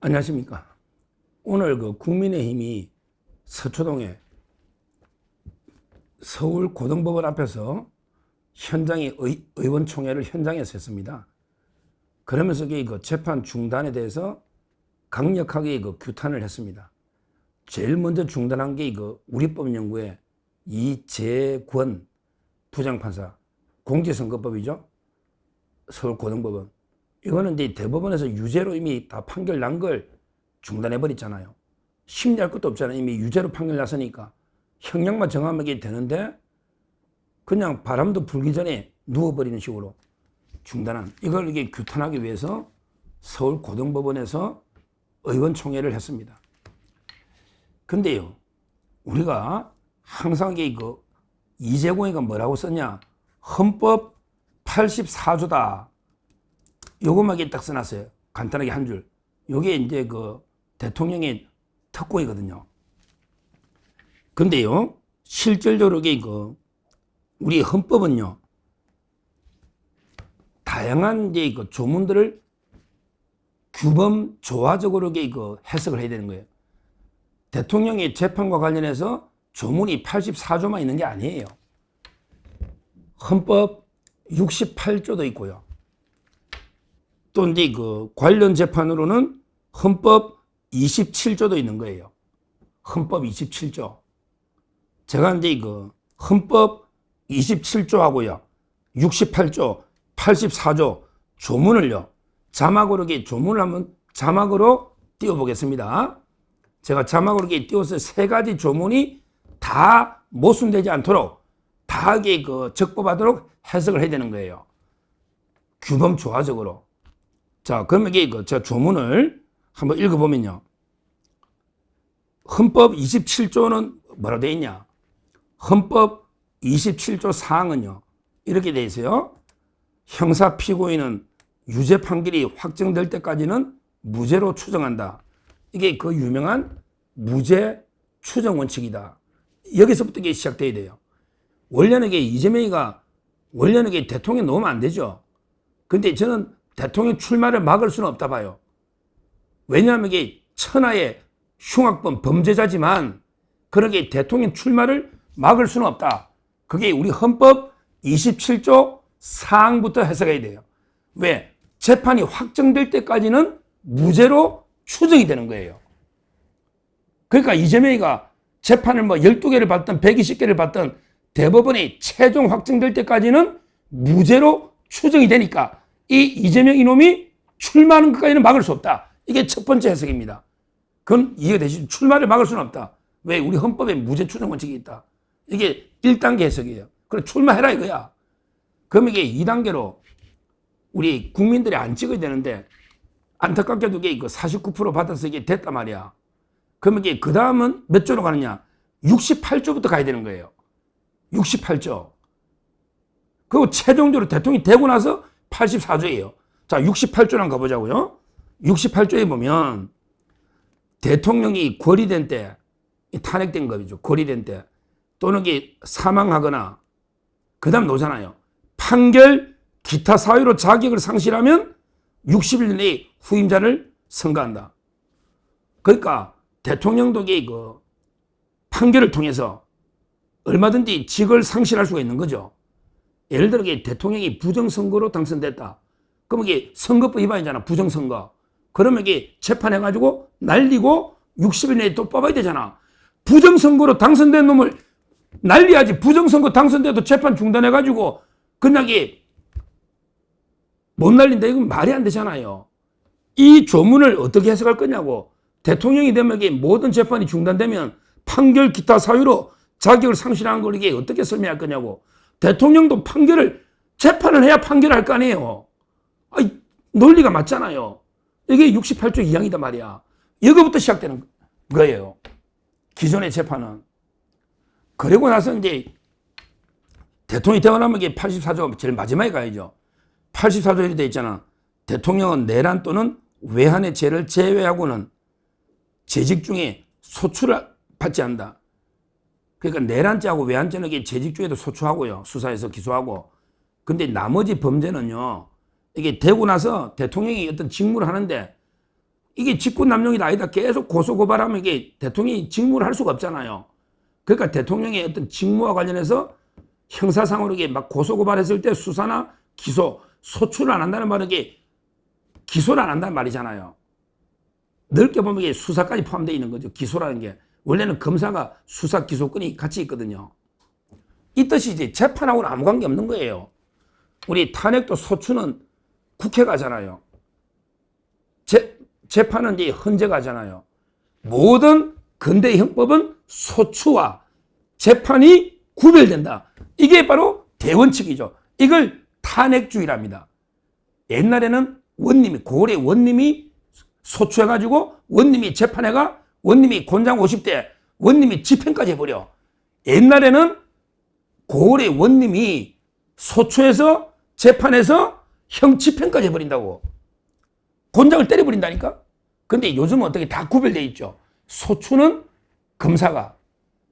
안녕하십니까. 오늘 국민의힘이 서초동에 서울고등법원 앞에서 현장에 의원총회를 현장에서 했습니다. 그러면서 재판 중단에 대해서 강력하게 규탄을 했습니다. 제일 먼저 중단한 게 우리법연구회 이재권 부장판사, 공직선거법이죠. 서울고등법원. 이거는 이제 대법원에서 유죄로 이미 다 판결 난 걸 중단해버렸잖아요. 심리할 것도 없잖아요. 이미 유죄로 판결 났으니까. 형량만 정하면 되는데 그냥 바람도 불기 전에 누워버리는 식으로 중단한. 이걸 규탄하기 위해서 서울고등법원에서 의원총회를 했습니다. 근데요, 우리가 항상 이재공이가 뭐라고 썼냐. 헌법 84조다. 요것만 딱 써놨어요. 간단하게 한 줄. 요게 이제 대통령의 특권이거든요. 근데요, 실질적으로 우리 헌법은요, 다양한 조문들을 규범 조화적으로 해석을 해야 되는 거예요. 대통령의 재판과 관련해서 조문이 84조만 있는 게 아니에요. 헌법 68조도 있고요. 또 이제 관련 재판으로는 헌법 27조도 있는 거예요. 헌법 27조. 제가 이제 헌법 27조하고요, 68조, 84조 조문을요, 자막으로 조문을 한번 자막으로 띄워보겠습니다. 제가 자막으로 띄워서 세 가지 조문이 다 모순되지 않도록 다 적법하도록 해석을 해야 되는 거예요. 규범 조화적으로. 자, 그러면 저 조문을 한번 읽어보면요. 헌법 27조는 뭐라고 되어 있냐? 헌법 27조 사항은요, 이렇게 되어 있어요. 형사 피고인은 유죄 판결이 확정될 때까지는 무죄로 추정한다. 이게 유명한 무죄 추정 원칙이다. 여기서부터 시작돼야 돼요. 원래는 이재명이가 원래는 대통령 놓으면 안 되죠. 근데 저는 대통령 출마를 막을 수는 없다 봐요. 왜냐하면 천하의 흉악범 범죄자지만 그러게 대통령 출마를 막을 수는 없다. 그게 우리 헌법 27조 사항부터 해석해야 돼요. 왜? 재판이 확정될 때까지는 무죄로 추정이 되는 거예요. 그러니까 이재명이가 재판을 12개를 받든 120개를 받든 대법원이 최종 확정될 때까지는 무죄로 추정이 되니까 이 이재명 이놈이 출마하는 것까지는 막을 수 없다. 이게 첫 번째 해석입니다. 그건 이해가 되시죠? 출마를 막을 수는 없다. 왜? 우리 헌법에 무죄 추정 원칙이 있다. 이게 1단계 해석이에요. 그래, 출마해라 이거야. 그럼 이게 2단계로 우리 국민들이 안 찍어야 되는데 안타깝게도 이게 49% 받아서 이게 됐단 말이야. 그러면 그 다음은 몇 조로 가느냐? 68조부터 가야 되는 거예요. 68조. 그리고 최종적으로 대통령이 되고 나서 84조예요. 자, 68조랑 가보자고요. 68조에 보면 대통령이 권리된 때, 탄핵된 거죠. 권리된 때 또는 사망하거나 그 다음 놓잖아요. 판결 기타 사유로 자격을 상실하면 60일 내에 후임자를 선거한다. 그러니까 대통령도 판결을 통해서 얼마든지 직을 상실할 수가 있는 거죠. 예를 들어 대통령이 부정선거로 당선됐다. 그럼 이게 선거법 위반이잖아. 부정선거. 그러면 이게 재판해가지고 날리고 60일 내에 또 뽑아야 되잖아. 부정선거로 당선된 놈을 날려야지. 부정선거 당선돼도 재판 중단해가지고 그냥 못 날린다. 이건 말이 안 되잖아요. 이 조문을 어떻게 해석할 거냐고. 대통령이 되면 모든 재판이 중단되면 판결 기타 사유로 자격을 상실하는 걸 이게 어떻게 설명할 거냐고. 대통령도 재판을 해야 판결을 할 거 아니에요. 논리가 맞잖아요. 이게 68조 2항이단 말이야. 이거부터 시작되는 거예요. 기존의 재판은. 그리고 나서 이제 대통령이 되고 나면 84조 제일 마지막에 가야죠. 84조 이렇게 돼 있잖아. 대통령은 내란 또는 외환의 죄를 제외하고는 재직 중에 소출을 받지 않는다. 그러니까 내란죄하고 외환죄는 재직 중에도 소추하고요. 수사해서 기소하고. 근데 나머지 범죄는요, 이게 되고 나서 대통령이 어떤 직무를 하는데 이게 직권남용이다 아니다 계속 고소고발하면 이게 대통령이 직무를 할 수가 없잖아요. 그러니까 대통령의 어떤 직무와 관련해서 형사상으로 이게 막 고소고발했을 때 수사나 기소, 소출을 안 한다는 말은 이게 기소를 안 한다는 말이잖아요. 넓게 보면 이게 수사까지 포함되어 있는 거죠. 기소라는 게. 원래는 검사가 수사, 기소권이 같이 있거든요. 이 뜻이 이제 재판하고는 아무 관계 없는 거예요. 우리 탄핵도 소추는 국회가 하잖아요. 재판은 이제 헌재가 하잖아요. 모든 근대 형법은 소추와 재판이 구별된다. 이게 바로 대원칙이죠. 이걸 탄핵주의랍니다. 옛날에는 원님이, 고을의 원님이 소추해가지고 원님이 재판해가 원님이 곤장 50대 원님이 집행까지 해버려. 옛날에는 고을의 원님이 소추해서 재판해서 형 집행까지 해버린다고. 곤장을 때려버린다니까? 근데 요즘은 어떻게 다 구별되어 있죠. 소추는 검사가,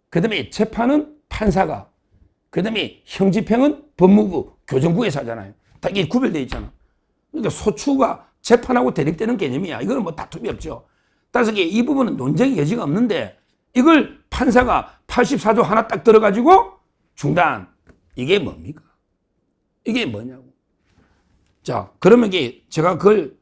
그 다음에 재판은 판사가, 그 다음에 형집행은 법무부, 교정부에서 하잖아요. 다 이게 구별되어 있잖아. 그러니까 소추가 재판하고 대립되는 개념이야. 이거는 뭐 다툼이 없죠. 따라서 이 부분은 논쟁의 여지가 없는데 이걸 판사가 84조 하나 딱 들어가지고 중단. 이게 뭡니까? 이게 뭐냐고. 자, 그러면 이게 제가 그걸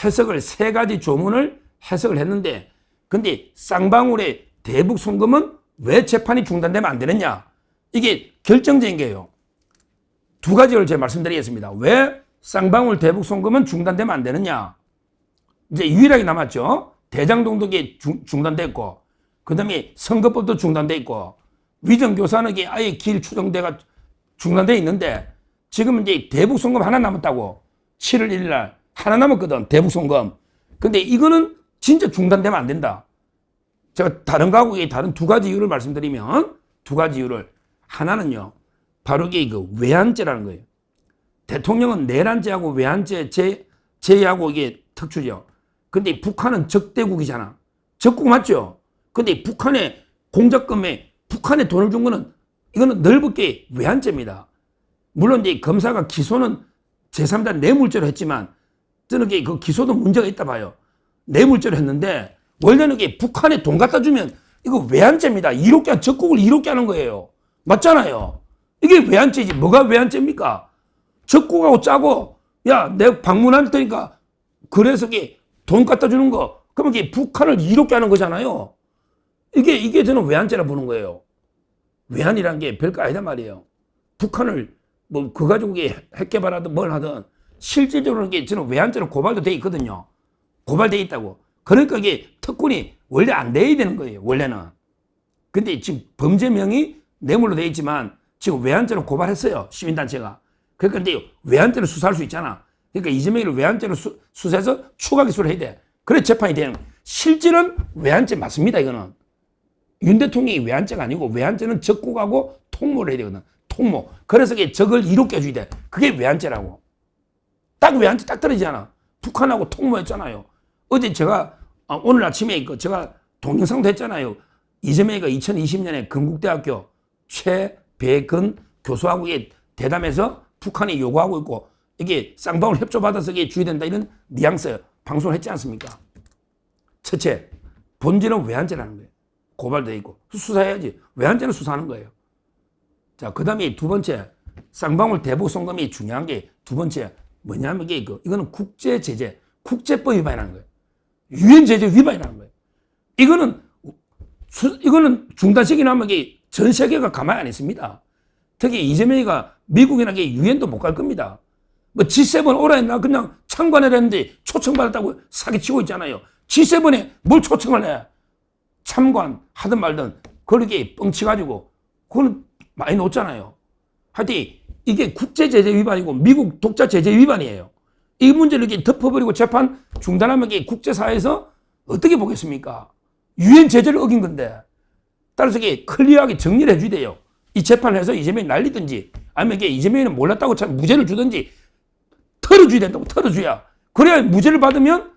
해석을 세 가지 조문을 해석을 했는데 근데 쌍방울의 대북 송금은 왜 재판이 중단되면 안 되느냐? 이게 결정적인 게요. 두 가지를 제가 말씀드리겠습니다. 왜 쌍방울 대북 송금은 중단되면 안 되느냐? 이제 유일하게 남았죠. 대장동독이 중단됐고, 그 다음에 선거법도 중단돼 있고, 위정교사는 아예 길 추정대가 중단돼 있는데, 지금 이제 대북 송금 하나 남았다고. 7월 1일 날 하나 남았거든. 대북 송금. 근데 이거는 진짜 중단되면 안 된다. 제가 다른 거하고 다른 두 가지 이유를 말씀드리면, 두 가지 이유를. 하나는요, 바로 이게 그 외환죄라는 거예요. 대통령은 내란죄하고 외환죄 제외하고 이게 특수죠. 근데 북한은 적대국이잖아. 적국 맞죠? 근데 북한의 공작금에 북한에 돈을 준 거는 이거는 넓게 외환죄입니다. 물론 이제 검사가 기소는 제3자 뇌물죄로 했지만 저는 그 기소도 문제가 있다 봐요. 뇌물죄로 했는데 원래는 이게 북한에 돈 갖다 주면 이거 외환죄입니다. 이롭게 적국을 이롭게 하는 거예요. 맞잖아요. 이게 외환죄지. 뭐가 외환죄입니까? 적국하고 짜고 야, 내가 방문할 테니까 그래서 이게 돈 갖다 주는 거 그러면 이게 북한을 이롭게 하는 거잖아요. 이게 저는 외환죄라 보는 거예요. 외환이란 게 별거 아니다 말이에요. 북한을 뭐 그 가지고 핵 개발하든 뭘 하든 실질적으로 이게 저는 외환죄로 고발도 돼 있거든요. 고발돼 있다고. 그러니까 이게 특권이 원래 안 돼야 되는 거예요. 원래는. 근데 지금 범죄명이 뇌물로 돼 있지만 지금 외환죄로 고발했어요. 시민단체가. 그러니까 이제 외환죄로 수사할 수 있잖아. 그러니까 이재명이를 외환죄로 수사해서 추가 기소를 해야 돼. 그래 재판이 되는 거예요. 실질은 외환죄 맞습니다. 이거는. 윤 대통령이 외환죄가 아니고 외환죄는 적국하고 통모를 해야 되거든. 통모. 그래서 적을 이롭게 해줘야 돼. 그게 외환죄라고. 딱 외환죄 딱 떨어지잖아. 북한하고 통모했잖아요. 어제 제가 오늘 아침에 제가 동영상도 했잖아요. 이재명이가 2020년에 건국대학교 최배근 교수하고 대담해서 북한이 요구하고 있고 이게 쌍방울 협조받아서 이게 주의된다 이런 뉘앙스 방송을 했지 않습니까? 첫째, 본질은 외환죄라는 거예요. 고발돼 있고 수사해야지. 외환죄는 수사하는 거예요. 자, 그 다음에 두 번째, 쌍방울 대북 송금이 중요한 게 두 번째 뭐냐면 이거는 국제 제재, 국제법 위반이라는 거예요. 유엔 제재 위반이라는 거예요. 이거는 중단시키 나면 전 세계가 가만히 안 있습니다. 특히 이재명이가 미국이나 유엔도 못 갈 겁니다. 뭐 G7 오라 했나 그냥 참관을 했는데 초청받았다고 사기치고 있잖아요. G7에 뭘 초청을 해? 참관 하든 말든 그렇게 뻥치가지고 그건 많이 놓잖아요. 하여튼 이게 국제제재 위반이고 미국 독자 제재 위반이에요. 이 문제를 이렇게 덮어버리고 재판 중단하면 국제사회에서 어떻게 보겠습니까? 유엔 제재를 어긴 건데. 따라서 클리어하게 정리를 해줘야 돼요. 이 재판을 해서 이재명이 날리든지 아니면 이재명이는 몰랐다고 참 무죄를 주든지 털어줘야 된다고. 털어줘야. 그래야 무죄를 받으면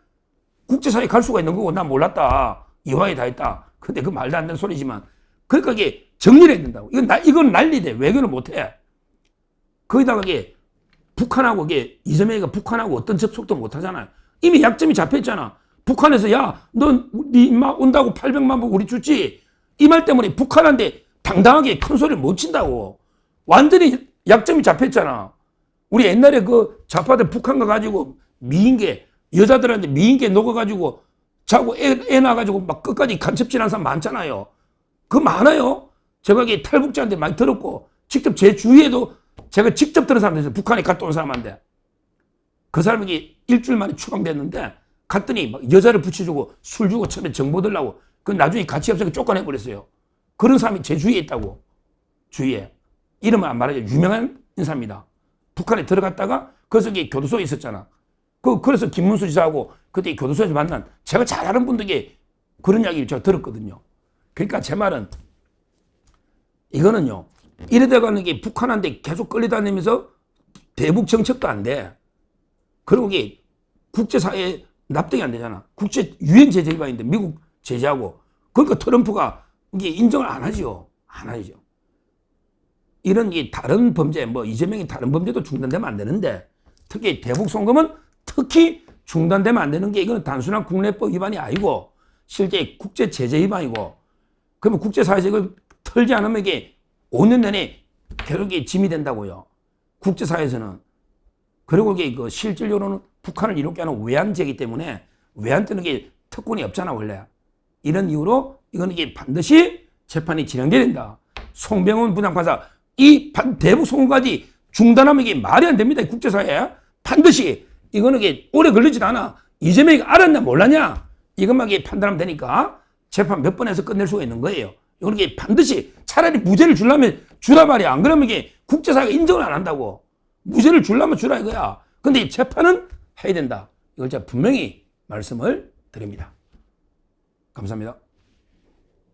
국제사회에 갈 수가 있는 거고 난 몰랐다. 이화에 다 했다. 근데 그 말도 안 되는 소리지만 그러니까 정리를 해야 된다고. 이건 난리돼. 외교를 못해. 거기다가 북한하고 이재명이가 북한하고 어떤 접촉도 못 하잖아요. 이미 약점이 잡혀있잖아. 북한에서 야, 너 네 임마 온다고 800만 불 우리 주지. 이 말 때문에 북한한테 당당하게 큰 소리를 못 친다고. 완전히 약점이 잡혔잖아. 우리 옛날에 그 좌파들 북한 가가지고 미인계, 여자들한테 미인계 녹아가지고 자고 애 낳아가지고 막 끝까지 간첩질한 사람 많잖아요. 그거 많아요. 제가 이게 탈북자한테 많이 들었고, 직접 제 주위에도 제가 직접 들은 사람들 있어요. 북한에 갔다 온 사람한테. 그 사람이 일주일 만에 추방됐는데, 갔더니 막 여자를 붙여주고 술 주고 처음에 정보 들라고, 그 나중에 가치 없으니까 쫓아내버렸어요. 그런 사람이 제 주위에 있다고. 주위에. 이름은 안 말하죠. 유명한 인사입니다. 북한에 들어갔다가, 그래서 이게 교도소에 있었잖아. 그래서 김문수 지사하고 그때 교도소에서 만난 제가 잘 아는 분들에게 그런 이야기를 제가 들었거든요. 그러니까 제 말은 이거는요, 이러다가는 게 북한한테 계속 끌려다니면서 대북 정책도 안 돼. 그리고 이게 국제사회에 납득이 안 되잖아. 국제 유엔 제재 위반인데 미국 제재하고. 그러니까 트럼프가 이게 인정을 안 하죠. 안 하죠. 이런 게 다른 범죄, 뭐 이재명이 다른 범죄도 중단되면 안 되는데, 특히 대북 송금은 특히 중단되면 안 되는 게, 이거는 단순한 국내법 위반이 아니고 실제 국제 제재 위반이고, 그러면 국제사회에서 이걸 털지 않으면 이게 5년 내내 계속 짐이 된다고요. 국제사회에서는. 그리고 이게 그 실질적으로는 북한을 이롭게 하는 외환죄이기 때문에, 외환 때는 게 특권이 없잖아 원래. 이런 이유로 이거는 이게 반드시 재판이 진행돼야 된다. 송병훈 부장판사 이 대북 송금까지 중단하면 이게 말이 안 됩니다. 국제사회에. 반드시 이거는 이게 오래 걸리지도 않아. 이재명이 알았냐 몰랐냐 이것만 이게 판단하면 되니까 재판 몇 번 해서 끝낼 수가 있는 거예요. 이거는 이게 반드시 차라리 무죄를 주려면 주라 말이야. 안 그러면 이게 국제사회가 인정을 안 한다고. 무죄를 주려면 주라 이거야. 근데 이 재판은 해야 된다. 이걸 제가 분명히 말씀을 드립니다. 감사합니다.